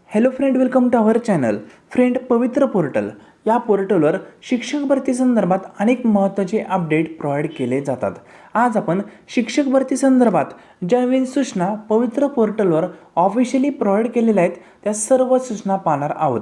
Hello friend, welcome to our channel. Friend, Pavitra portal या पोर्टलवर शिक्षक भरती संदर्भात अनेक महत्त्वाचे अपडेट प्रोव्हाइड केले जातात. आज आपण शिक्षक भरती संदर्भात ज्या नवीन सूचना पवित्र पोर्टलवर ऑफिशियली प्रोव्हाइड केलेल्या आहेत त्या सर्व सूचना पाहणार आहोत.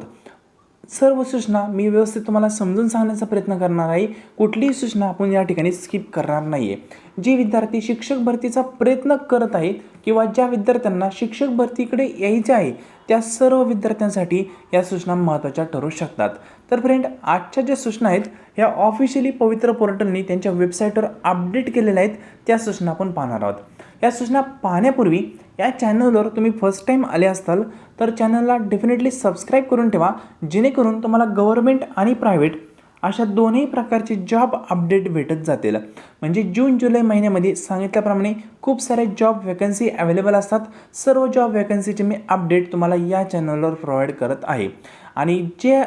सर्व सूचना मी व्यवस्थित तुम्हाला समजून सांगण्याचा प्रयत्न करणार आहे. कुठलीही सूचना आपण या ठिकाणी स्किप करणार नाही आहे. जे विद्यार्थी शिक्षक भरतीचा प्रयत्न करत आहेत किंवा ज्या विद्यार्थ्यांना शिक्षक भरतीकडे यायचे आहे त्या सर्व विद्यार्थ्यांसाठी या सूचना महत्त्वाच्या ठरू शकतात. तर फ्रेंड, आजच्या ज्या सूचना आहेत ह्या ऑफिशियली पवित्र पोर्टलनी त्यांच्या वेबसाईटवर अपडेट केलेल्या आहेत. त्या सूचना आपण पाहणार आहोत. या सूचना पाहण्यापूर्वी या चॅनलवर तुम्ही फर्स्ट टाईम आले असाल तर चॅनलला डेफिनेटली सबस्क्राईब करून ठेवा, जेणेकरून तुम्हाला गव्हर्नमेंट आणि प्रायव्हेट अशा दोन्ही प्रकारचे जॉब अपडेट भेटत जातील. म्हणजे जून जुलै महिन्यामध्ये सांगितल्याप्रमाणे खूप सारे जॉब वॅकन्सी अवेलेबल असतात. सर्व जॉब वॅकन्सीचे मी अपडेट तुम्हाला या चॅनलवर प्रोव्हाइड करत आहे. आणि जे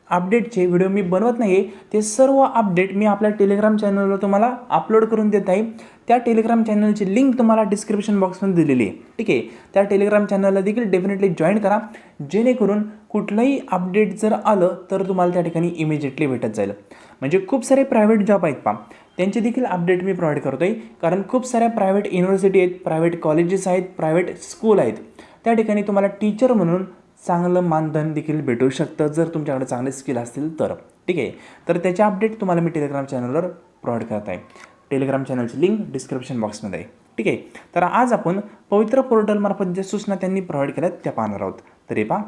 अपडेटचे व्हिडिओ मी बनवत नाही आहे ते सर्व अपडेट मी आपल्या टेलिग्राम चॅनलवर तुम्हाला अपलोड करून देत आहे. त्या टेलिग्राम चॅनलची लिंक तुम्हाला डिस्क्रिप्शन बॉक्समध्ये दिलेली आहे. ठीक आहे, त्या टेलिग्राम चॅनलला देखील डेफिनेटली जॉईन करा, जेणेकरून कुठलंही अपडेट जर आलं तर तुम्हाला त्या ठिकाणी इमिजिएटली भेटत जाईल. म्हणजे खूप सारे प्रायव्हेट जॉब आहेत पहा, त्यांचे देखील अपडेट मी प्रोव्हाइड करतो आहे. कारण खूप साऱ्या प्रायव्हेट युनिव्हर्सिटी आहेत, प्रायव्हेट कॉलेजेस आहेत, प्रायव्हेट स्कूल आहेत. त्या ठिकाणी तुम्हाला टीचर म्हणून चांगलं मानधन देखील भेटू शकतं जर तुमच्याकडे चांगले स्किल असतील तर. ठीक आहे, तर त्याचे अपडेट तुम्हाला मी टेलिग्राम चॅनलवर प्रोव्हाइड करत आहे. टेलिग्राम चॅनलची लिंक डिस्क्रिप्शन बॉक्समध्ये आहे. ठीक आहे, तर आज आपण पवित्र पोर्टलमार्फत ज्या सूचना त्यांनी प्रोव्हाइड केल्यात त्या पाहणार आहोत. तर हे पहा.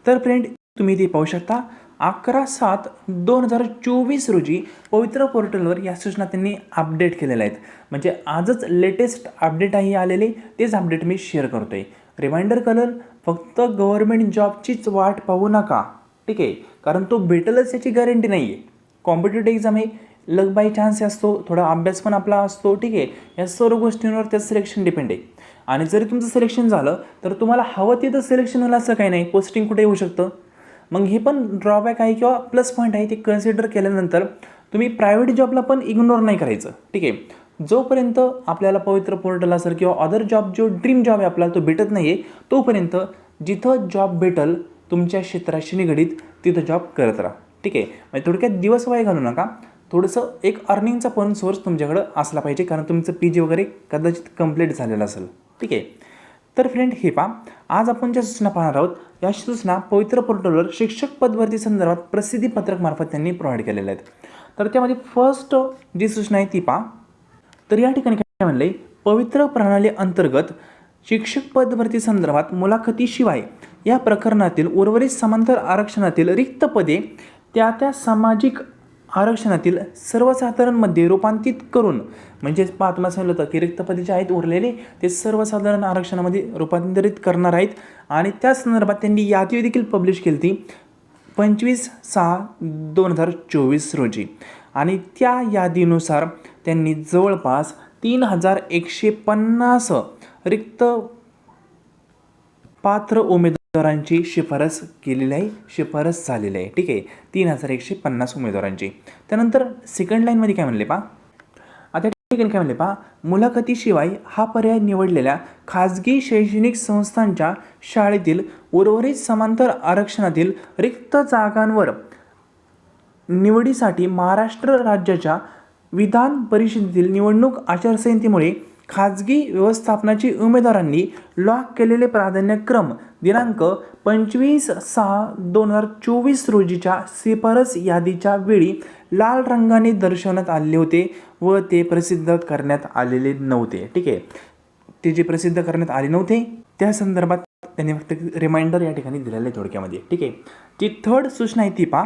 तर फ्रेंड, तुम्ही ते पाहू शकता 11/7/2024 रोजी पवित्र पोर्टलवर या सूचना त्यांनी अपडेट केलेल्या आहेत. म्हणजे आजच लेटेस्ट अपडेट आहे आलेले, तेच अपडेट मी शेअर करतो आहे. रिमाइंडर करेल, फक्त गव्हर्नमेंट जॉबचीच वाट पाहू नका. ठीक आहे, कारण तो भेटेलच याची गॅरंटी नाही आहे. कॉम्पिटेटिव्ह एक्झाम आहे, लक बाय चान्स असतो, थोडा अभ्यास पण आपला असतो. ठीक आहे, या सर्व गोष्टींवर त्याचं सिलेक्शन डिपेंड आहे. आणि जरी तुमचं सिलेक्शन झालं तर तुम्हाला हवं तिथं सिलेक्शन होईल असं काही नाही, पोस्टिंग कुठे येऊ शकतं. मग हे पण ड्रॉबॅक आहे किंवा प्लस पॉईंट आहे. ते कन्सिडर केल्यानंतर तुम्ही प्रायव्हेट जॉबला पण इग्नोर नाही करायचं. ठीक आहे, जोपर्यंत आपल्याला पवित्र पोर्टल असेल किंवा अदर जॉब जो ड्रीम जॉब आहे आपल्याला तो भेटत नाही आहे, तोपर्यंत जिथं जॉब भेटल तुमच्या क्षेत्राशी निगडीत तिथं जॉब करत राहा. ठीक आहे, म्हणजे थोडक्यात दिवस वाया घालू नका. थोडंसं एक अर्निंगचा पण सोर्स तुमच्याकडं असला पाहिजे, कारण तुमचं PG वगैरे कदाचित कंप्लीट झालेलं असेल. ठीक आहे, तर फ्रेंड हे पहा, आज आपण ज्या सूचना पाहणार आहोत या सूचना पवित्र पोर्टलवर शिक्षक पदभरती संदर्भात प्रसिद्धीपत्रक मार्फत त्यांनी प्रोव्हाइड केलेल्या आहेत. तर त्यामध्ये फर्स्ट जी सूचना आहे ती पहा. तर या ठिकाणी काय म्हणलं आहे, पवित्र प्रणाली अंतर्गत शिक्षक पदभरती संदर्भात मुलाखतीशिवाय या प्रकरणातील उर्वरित समांतर आरक्षणातील रिक्त पदे त्या त्या सामाजिक आरक्षणातील सर्वसाधारणमध्ये रूपांतरित करून, म्हणजे तुम्हाला सांगितलं होतं की रिक्त पदे जे आहेत उरलेले ते सर्वसाधारण आरक्षणामध्ये रूपांतरित करणार आहेत. आणि त्या संदर्भात त्यांनी यादी देखील पब्लिश केली ती 25/6/2024 रोजी. आणि त्या यादीनुसार त्यांनी जवळपास 3150 रिक्त पात्र उमेदवारांची शिफारस केलेली आहे, शिफारस झालेली आहे. ठीक आहे, 3150 उमेदवारांची. त्यानंतर सेकंड लाईनमध्ये काय म्हणले पहा. आता ठिकाणी काय म्हणले पहा, मुलाखतीशिवाय हा पर्याय निवडलेल्या खाजगी शैक्षणिक संस्थांच्या शाळेतील उर्वरित समांतर आरक्षणातील रिक्त जागांवर निवडीसाठी महाराष्ट्र राज्याच्या विधान परिषदेतील निवडणूक आचारसंहितेमुळे खाजगी व्यवस्थापनाची उमेदवारांनी लॉक केलेले प्राधान्यक्रम दिनांक 25/6/2024 रोजीच्या शिफारस यादीच्या वेळी लाल रंगाने दर्शवण्यात आलेले होते व ते प्रसिद्ध करण्यात आलेले नव्हते. ठीक आहे, ते जे प्रसिद्ध करण्यात आले नव्हते त्या संदर्भात त्यांनी फक्त रिमाइंडर या ठिकाणी दिलेलं आहे थोडक्यामध्ये. ठीक आहे, जी थर्ड सूचना आहे ती पहा.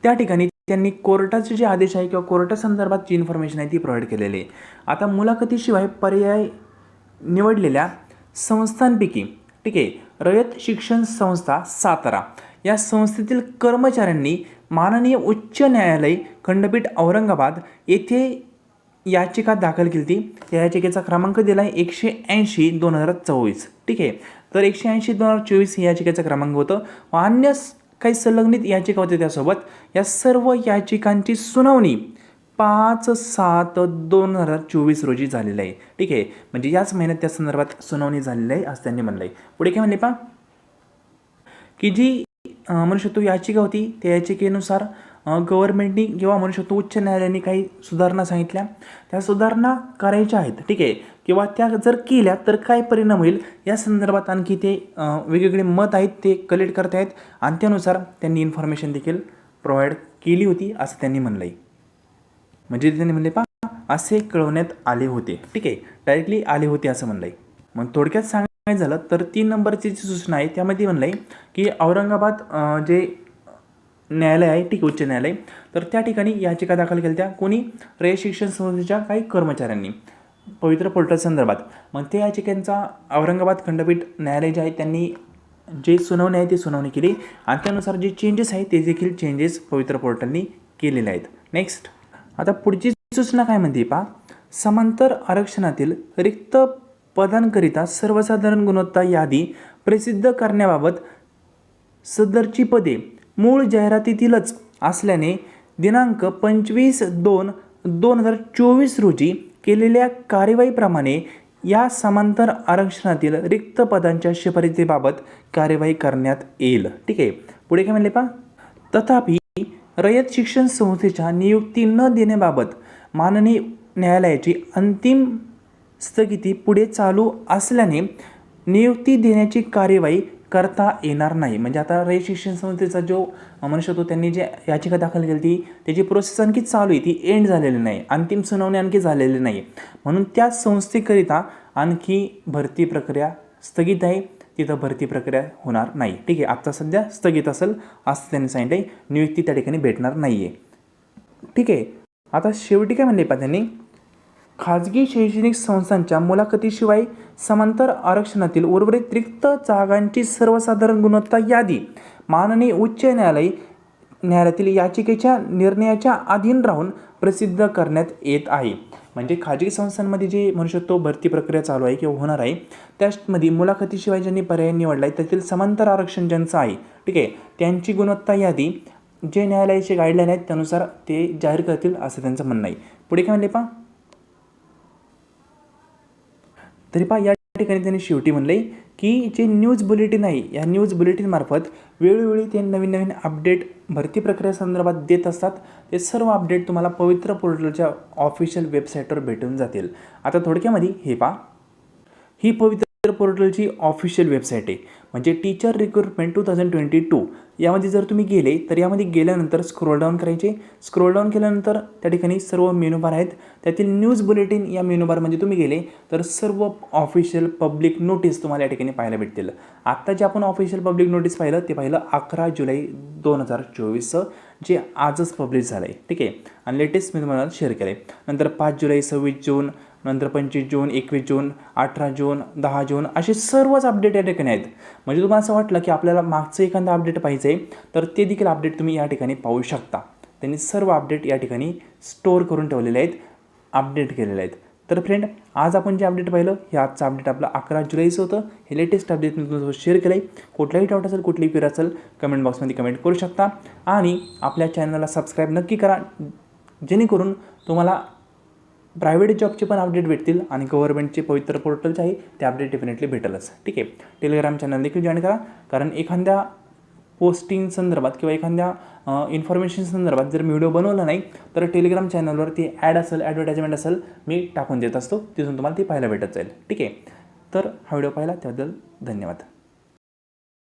त्या ठिकाणी त्यांनी कोर्टाचे जे आदेश आहे किंवा कोर्टासंदर्भात जी इन्फॉर्मेशन आहे ती प्रोव्हाइड केलेली आहे. आता मुलाखतीशिवाय पर्याय निवडलेल्या संस्थांपैकी, ठीक आहे, रयत शिक्षण संस्था सातारा या संस्थेतील कर्मचाऱ्यांनी माननीय उच्च न्यायालय खंडपीठ औरंगाबाद येथे याचिका दाखल केली होती. त्या याचिकेचा क्रमांक दिला आहे 180/2024. ठीक आहे, तर 180/2024 ही याचिकेचा क्रमांक होतं. अन्य काही संलग्नित याचिका होत्या त्यासोबत. या सर्व याचिकांची सुनावणी 5/7/2024 रोजी झालेलं आहे. ठीक आहे, म्हणजे याच महिन्यात त्या संदर्भात सुनावणी झालेली आहे असं त्यांनी म्हणलं आहे. पुढे काय म्हणले पहा. की जी म्हणू शकतो याचिका होती, त्या याचिकेनुसार गव्हर्नमेंटनी किंवा म्हणू शकतो उच्च न्यायालयाने काही सुधारणा सांगितल्या, त्या सुधारणा करायच्या आहेत, ठीक आहे, किंवा त्या जर केल्या तर काय परिणाम होईल या संदर्भात आणखी ते वेगवेगळे मत आहेत ते कलेक्ट करतायत आणि त्यानुसार त्यांनी इन्फॉर्मेशन देखील प्रोव्हाइड केली होती असं त्यांनी म्हणलं आहे. म्हणजे त्यांनी म्हणले असे कळवण्यात आले होते, ठीक आहे, डायरेक्टली आले होते असं म्हणलं आहे. मग थोडक्यात सांगायचं झालं तर 3 नंबरची जी सूचना आहे त्यामध्ये म्हणलं आहे की औरंगाबाद जे न्यायालय आहे, ठीक, उच्च न्यायालय, तर त्या ठिकाणी याचिका दाखल केल्या त्या कोणी रयत शिक्षण संस्थेच्या काही कर्मचाऱ्यांनी पवित्र पोर्टल संदर्भात. मग त्या याचिकेचा औरंगाबाद खंडपीठ न्यायालय जे आहे त्यांनी जे सुनावणी आहे ती सुनावणी केली आणि त्यानुसार जे चेंजेस आहेत ते देखील चेंजेस पवित्र पोर्टलनी केलेले आहेत. नेक्स्ट आता पुढची सूचना काय म्हणते समांतर आरक्षणातील रिक्त पदांकरिता सर्वसाधारण गुणवत्ता यादी प्रसिद्ध करण्याबाबत सदरची पदे मूळ जाहिरातीतीलच असल्याने दिनांक 25/2/2024 रोजी केलेल्या कार्यवाहीप्रमाणे या समांतर आरक्षणातील रिक्त पदांच्या शिफारसीबाबत कार्यवाही करण्यात येईल, ठीक आहे. पुढे काय म्हणले तथापि रयत शिक्षण संस्थेच्या नियुक्ती न देण्याबाबत माननीय न्यायालयाची अंतिम स्थगिती पुढे चालू असल्याने नियुक्ती देण्याची कार्यवाही करता येणार नाही. म्हणजे आता रयत शिक्षण संस्थेचा जो म्हणू शकतो त्यांनी जे याचिका दाखल केली ती त्याची प्रोसेस आणखी चालू आहे, ती एंड झालेली नाही, अंतिम सुनावणी आणखी झालेली नाही, म्हणून त्या संस्थेकरिता आणखी भरती प्रक्रिया स्थगित आहे, तिथं भरती प्रक्रिया होणार नाही, ठीक आहे. आत्ता सध्या स्थगित असेल असं त्यांनी सांगितलं, नियुक्ती त्या ठिकाणी भेटणार नाही आहे, ठीक आहे. आता शेवटी काय म्हणले त्यांनी खाजगी शैक्षणिक संस्थांच्या मुलाखतीशिवाय समांतर आरक्षणातील उर्वरित रिक्त जागांची सर्वसाधारण गुणवत्ता यादी माननीय उच्च न्यायालयातील याचिकेच्या निर्णयाच्या अधीन राहून प्रसिद्ध करण्यात येत आहे. म्हणजे खाजगी संस्थांमध्ये जे म्हणू शकतो भरती प्रक्रिया चालू आहे किंवा होणार आहे त्यामध्ये मुलाखतीशिवाय ज्यांनी पर्याय निवडला आहे त्यातील समांतर आरक्षण ज्यांचं आहे, ठीक आहे, त्यांची गुणवत्ता यादी जे न्यायालयाचे गाईडलाईन आहेत त्यानुसार ते जाहीर करतील असं त्यांचं म्हणणं आहे. पुढे काय म्हणले तरी या ठिकाणी त्यांनी शेवटी म्हणले की जे न्यूज बुलेटिन आहे या न्यूज बुलेटिनमार्फत वेळोवेळी ते नवीन नवीन अपडेट भरती प्रक्रिया संदर्भात देत असतात. ते सर्व अपडेट तुम्हाला पवित्र पोर्टलच्या ऑफिशियल वेबसाईटवर भेटून जातील. आता थोडक्यामध्ये ही पवित्र पोर्टलची ऑफिशियल वेबसाईट आहे, म्हणजे टीचर रिक्रुटमेंट 2022. यामध्ये जर तुम्ही गेले तर यामध्ये गेल्यानंतर स्क्रोल डाऊन करायचे, स्क्रोल डाऊन केल्यानंतर त्या ठिकाणी सर्व मेनू बार आहेत, त्यातील न्यूज बुलेटिन या मेनू बारमध्ये तुम्ही गेले तर सर्व ऑफिशियल पब्लिक नोटीस तुम्हाला या ठिकाणी पाहायला भेटतील. आत्ता जे आपण ऑफिशियल पब्लिक नोटीस पाहिलं ते 11 जुलै 2024 जे आजच पब्लिश झालं आहे, ठीक आहे, आणि लेटेस्ट मी तुम्हाला शेअर केलं आहे. नंतर 5 जुलै, 26 जून, नंतर 25 जून, 21 जून, 18 जून, 10 जून असे सर्वच अपडेट या ठिकाणी आहेत. म्हणजे तुम्हाला असं वाटलं की आपल्याला मागचं एखादं अपडेट पाहिजे तर ते देखील अपडेट तुम्ही या ठिकाणी पाहू शकता. त्यांनी सर्व अपडेट या ठिकाणी स्टोअर करून ठेवलेले आहेत, अपडेट केलेले आहेत. तर फ्रेंड, आज आपण जे अपडेट पाहिलं हे आजचं अपडेट आपलं 11 जुलैचं होतं. हे लेटेस्ट अपडेट मी तुमच्यासोबत शेअर केलं आहे. कुठलाही डाऊट असेल, कुठलीही क्वेरी असेल, कमेंट बॉक्समध्ये कमेंट करू शकता आणि आपल्या चॅनलला सबस्क्राईब नक्की करा, जेणेकरून तुम्हाला प्रायव्हेट जॉबचे पण अपडेट भेटतील आणि गव्हर्नमेंटचे पवित्र पोर्टलचे आहे ते अपडेट डेफिनेटली भेटेलच, ठीक आहे. टेलिग्राम चॅनल देखील जॉईन करा, कारण एखाद्या पोस्टिंग संदर्भात किंवा एखाद्या इन्फॉर्मेशन संदर्भात जर मी व्हिडिओ बनवला नाही तर टेलिग्राम चॅनलवर ती ॲड असेल, ॲडव्हर्टाइजमेंट असेल, मी टाकून देत असतो, तिथून तुम्हाला ती पाहायला भेटत जाईल, ठीक आहे. तर हा व्हिडिओ पाहिला त्याबद्दल धन्यवाद.